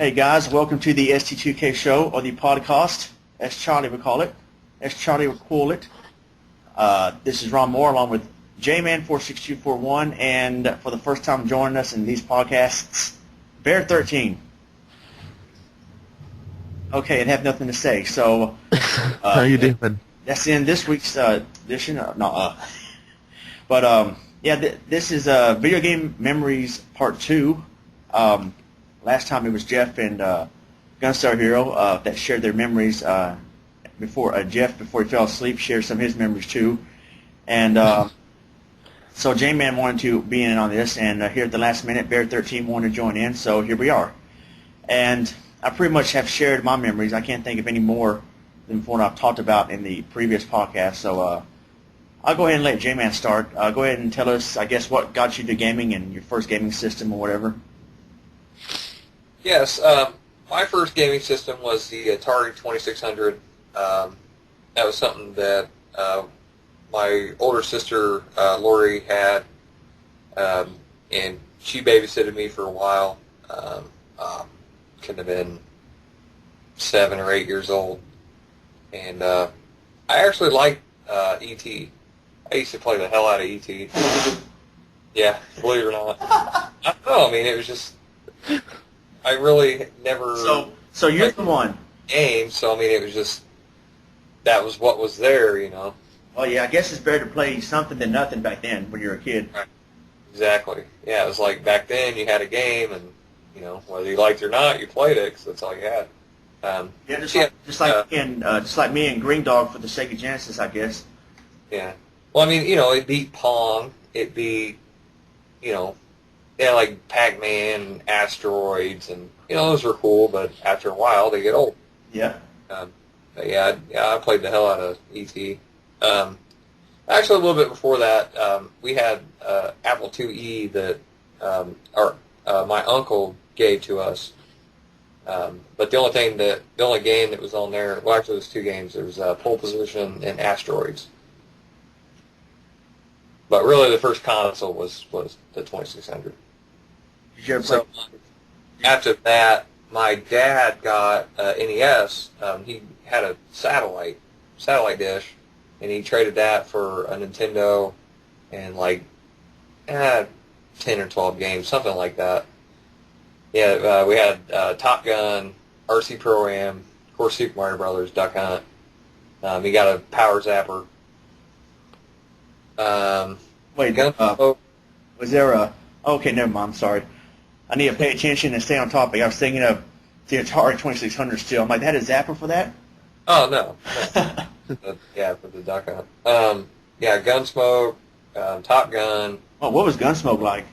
Hey guys, welcome to the ST2K show, or the podcast, as Charlie would call it. As Charlie would call it. This is Ronmower along with Jman 46241, and for the first time joining us in these podcasts, BaerXIII. Okay, and have nothing to say. So, how you doing? That's in this week's edition. This is Video Game Memories Part 2. Last time it was Jeff and Gunstar Hero that shared their memories before Jeff, before he fell asleep, shared some of his memories too. And so J-Man wanted to be in on this, and here at the last minute, BaerXIII wanted to join in, so here we are. And I pretty much have shared my memories. I can't think of any more than what I've talked about in the previous podcast, so I'll go ahead and let J-Man start. Go ahead and tell us, I guess, what got you to gaming and your first gaming system or whatever. Yes, my first gaming system was the Atari 2600. That was something that my older sister, Lori, had, and she babysitted me for a while. Could have been 7 or 8 years old. And I actually liked E.T. I used to play the hell out of E.T. Yeah, believe it or not. I don't know, I mean, it was just... I really never... So you're the one. Game, so I mean, it was just... That was what was there, you know. Well, yeah, I guess it's better to play something than nothing back then when you were a kid. Right. Exactly. Yeah, it was like back then you had a game, and, you know, whether you liked it or not, you played it, because that's all you had. Just like me and Green Dog for the Sega Genesis, I guess. Yeah. Well, I mean, you know, it'd be Pong, it'd be, you know, yeah, like Pac-Man, Asteroids, and, you know, those were cool, but after a while they get old. Yeah. But yeah, I played the hell out of E.T. Actually, a little bit before that, we had Apple IIe that my uncle gave to us. But the only game that was on there, well, actually, it was 2 games. There was Pole Position and Asteroids. But really, the first console was the 2600. Did you ever play? So after that, my dad got NES. He had a satellite dish, and he traded that for a Nintendo and like 10 or 12 games, something like that. Yeah, we had Top Gun, RC Pro-Am, of course, Super Mario Brothers, Duck Hunt. He got a Power Zapper. Wait, was there a... Okay, never mind, I'm sorry. I need to pay attention and stay on topic. I was thinking of the Atari 2600 still. I'm like, that is Zapper for that? Oh, no. Yeah, for the Duck Hunt. Yeah, Gunsmoke, Top Gun. Oh, what was Gunsmoke like?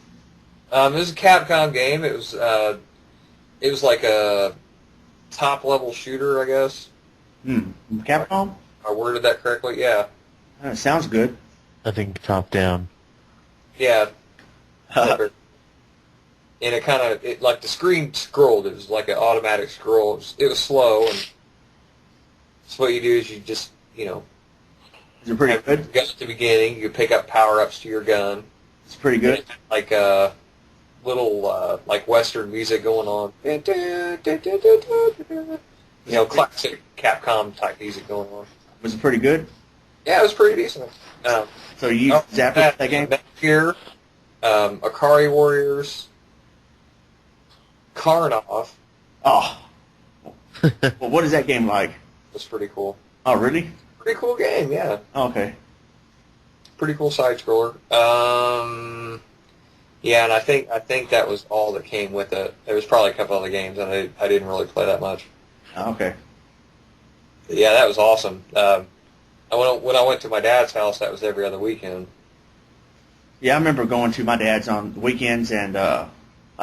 It was a Capcom game. It was like a top-level shooter, I guess. Capcom? I worded that correctly? Yeah. Sounds good. I think top down. Yeah. And it kind of, like the screen scrolled. It was like an automatic scroll. It was slow, and so what you do is you just, you know, Is it pretty good? Gun at the beginning. You pick up power-ups to your gun. It's pretty good. Like little like Western music going on. You know, classic Capcom type music going on. Was it pretty good? Yeah, it was pretty decent. So you used Zapper for that game? Here, Akari Warriors, Karnov. Oh. Well, what is that game like? Was pretty cool. Oh, really? Pretty cool game, yeah. Oh, okay. Pretty cool side scroller. Yeah, and I think that was all that came with it. There was probably a couple other games, and I didn't really play that much. Oh, okay. But yeah, that was awesome. When I went to my dad's house, that was every other weekend. Yeah, I remember going to my dad's on the weekends, and I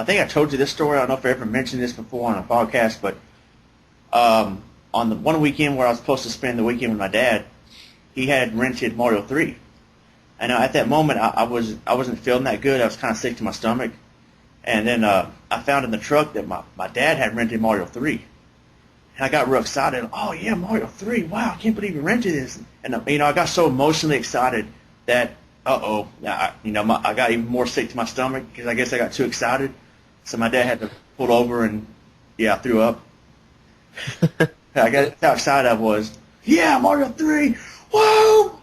think I told you this story. I don't know if I ever mentioned this before on a podcast, but on the one weekend where I was supposed to spend the weekend with my dad, he had rented Mario 3. And at that moment, I wasn't feeling that good. I was kind of sick to my stomach. And then I found in the truck that my dad had rented Mario 3. And I got real excited. Oh, yeah, Mario 3. Wow, I can't believe you rented this. And, you know, I got so emotionally excited that, I got even more sick to my stomach because I guess I got too excited. So my dad had to pull over and Yeah, I threw up. I got how excited I was. Yeah, Mario 3. Whoa!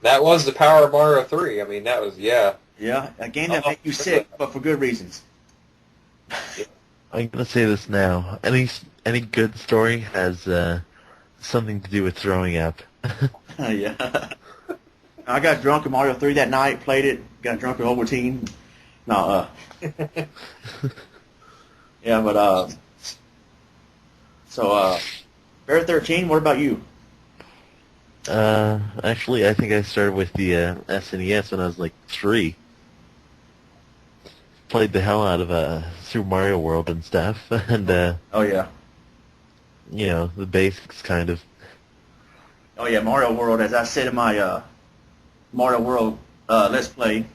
That was the power of Mario 3. I mean, that was, yeah. Yeah, a game that makes you sick, but for good reasons. I'm gonna say this now. Any good story has something to do with throwing up. Yeah. I got drunk in Mario 3 that night, played it, got drunk with Ovaltine. No, yeah, but, so, BaerXIII, what about you? Actually, I think I started with the SNES when I was like 3. Played the hell out of Super Mario World and stuff, and Oh, yeah. you know, the basics kind of. Oh, yeah, Mario World, as I said in my Mario World Let's Play,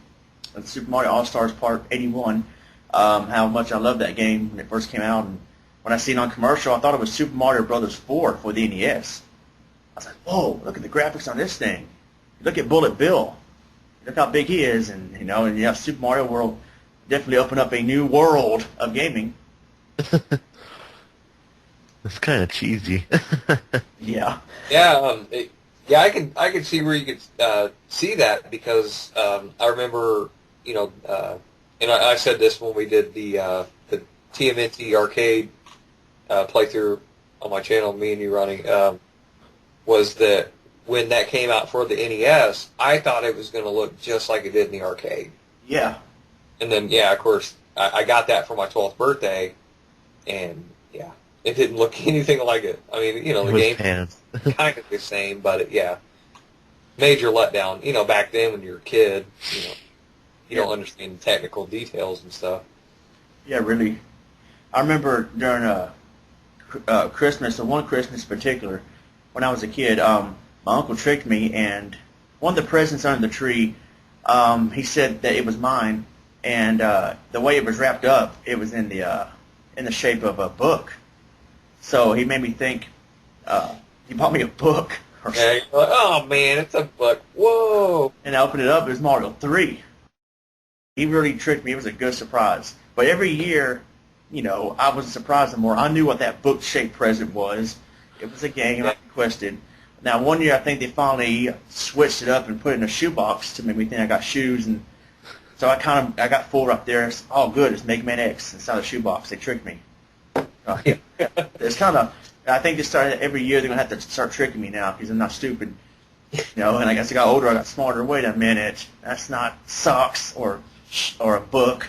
Super Mario All-Stars Part 81, how much I loved that game when it first came out. And when I seen it on commercial, I thought it was Super Mario Brothers 4 for the NES. I was like, whoa, look at the graphics on this thing. Look at Bullet Bill. Look how big he is. And, you know, and yeah, Super Mario World definitely opened up a new world of gaming. It's kind of cheesy. Yeah. Yeah, yeah, I can see where you could see that because I remember, you know, and I said this when we did the TMNT arcade playthrough on my channel, me and you, Ronnie, was that when that came out for the NES, I thought it was going to look just like it did in the arcade. Yeah. And then, yeah, of course, I got that for my 12th birthday, and yeah, it didn't look anything like it. I mean, you know, the game kind of the same, but yeah, major letdown. You know, back then when you're a kid, you know, you don't understand the technical details and stuff. Yeah, really. I remember during Christmas, or one Christmas in particular, when I was a kid, my uncle tricked me, and one of the presents under the tree, he said that it was mine, and the way it was wrapped up, it was in the shape of a book. So he made me think he bought me a book. Yeah, you're like, oh man, it's a book. Whoa! And I opened it up, it was Mario 3. He really tricked me. It was a good surprise. But every year, you know, I wasn't surprised anymore. I knew what that book-shaped present was. It was a game I requested. Now, one year I think they finally switched it up and put it in a shoebox to make me think I got shoes, and so I got fooled up there. It's all good. It's Mega Man X inside the shoebox. They tricked me. It's kind of. I think they started every year. They're gonna have to start tricking me now because I'm not stupid. You know, and I guess I got older. I got smarter. Wait a minute. That's not socks or a book,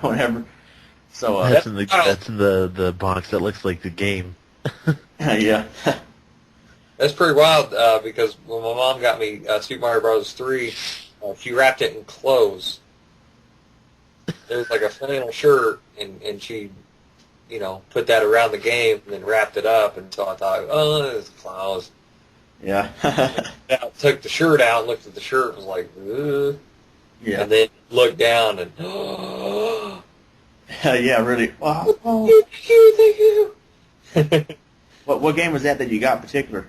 whatever. So that's in the box that looks like the game. Yeah. That's pretty wild because when my mom got me Super Mario Bros. 3, she wrapped it in clothes. It was like a flannel shirt, and she, you know, put that around the game and then wrapped it up. And so I thought, oh, it's clothes. Yeah. I took the shirt out and looked at the shirt and was like, ugh. Yeah. And then looked down and, yeah, really. Wow. Thank you. What game was that you got in particular?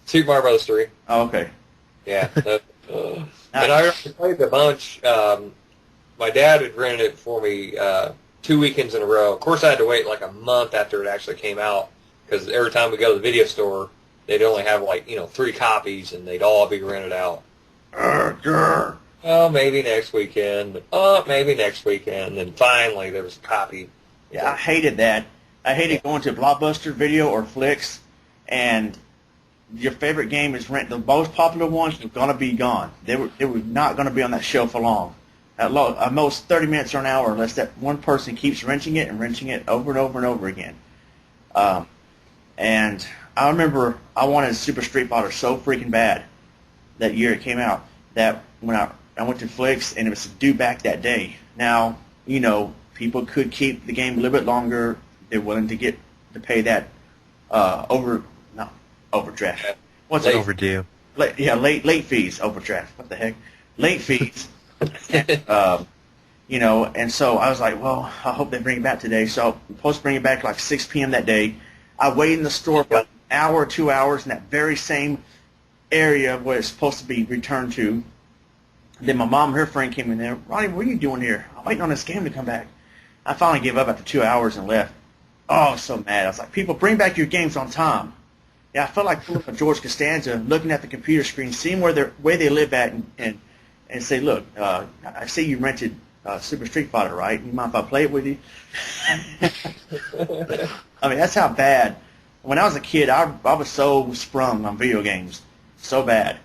Super Mario Bros. 3. Oh, okay. Yeah. And I already played a bunch. My dad had rented it for me 2 weekends in a row. Of course, I had to wait like a month after it actually came out because every time we go to the video store, they'd only have like, you know, 3 copies and they'd all be rented out. Oh, maybe next weekend. Oh, maybe next weekend. And finally, there was a copy. Yeah, I hated that. I hated going to Blockbuster Video or Flicks, and your favorite game is rent. The most popular ones were going to be gone. They were not going to be on that shelf for long. At most 30 minutes or an hour, unless that one person keeps renting it over and over and over again. And I remember I wanted Super Street Fighter so freaking bad that year it came out that when I went to Flicks and it was due back that day. Now, you know, people could keep the game a little bit longer. They're willing to pay that overdraft. What's it? Overdue. Late fees, overdraft. What the heck? Late fees. You know, and so I was like, well, I hope they bring it back today. So I'm supposed to bring it back like 6 p.m. that day. I waited in the store for like an hour or 2 hours in that very same area where it's supposed to be returned to. Then my mom and her friend came in there. Ronnie, what are you doing here? I'm waiting on this game to come back. I finally gave up after 2 hours and left. Oh, I was so mad. I was like, people, bring back your games on time. Yeah, I felt like pulling up George Costanza, looking at the computer where they live at, and say, look, I see you rented Super Street Fighter, right? You mind if I play it with you? I mean, that's how bad. When I was a kid, I was so sprung on video games, so bad.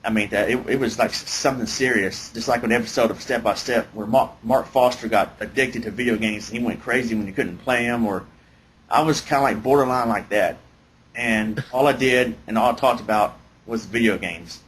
I mean, that it was like something serious, just like an episode of Step by Step where Mark Foster got addicted to video games and he went crazy when he couldn't play them. Or I was kind of like borderline like that, and all I did and all I talked about was video games.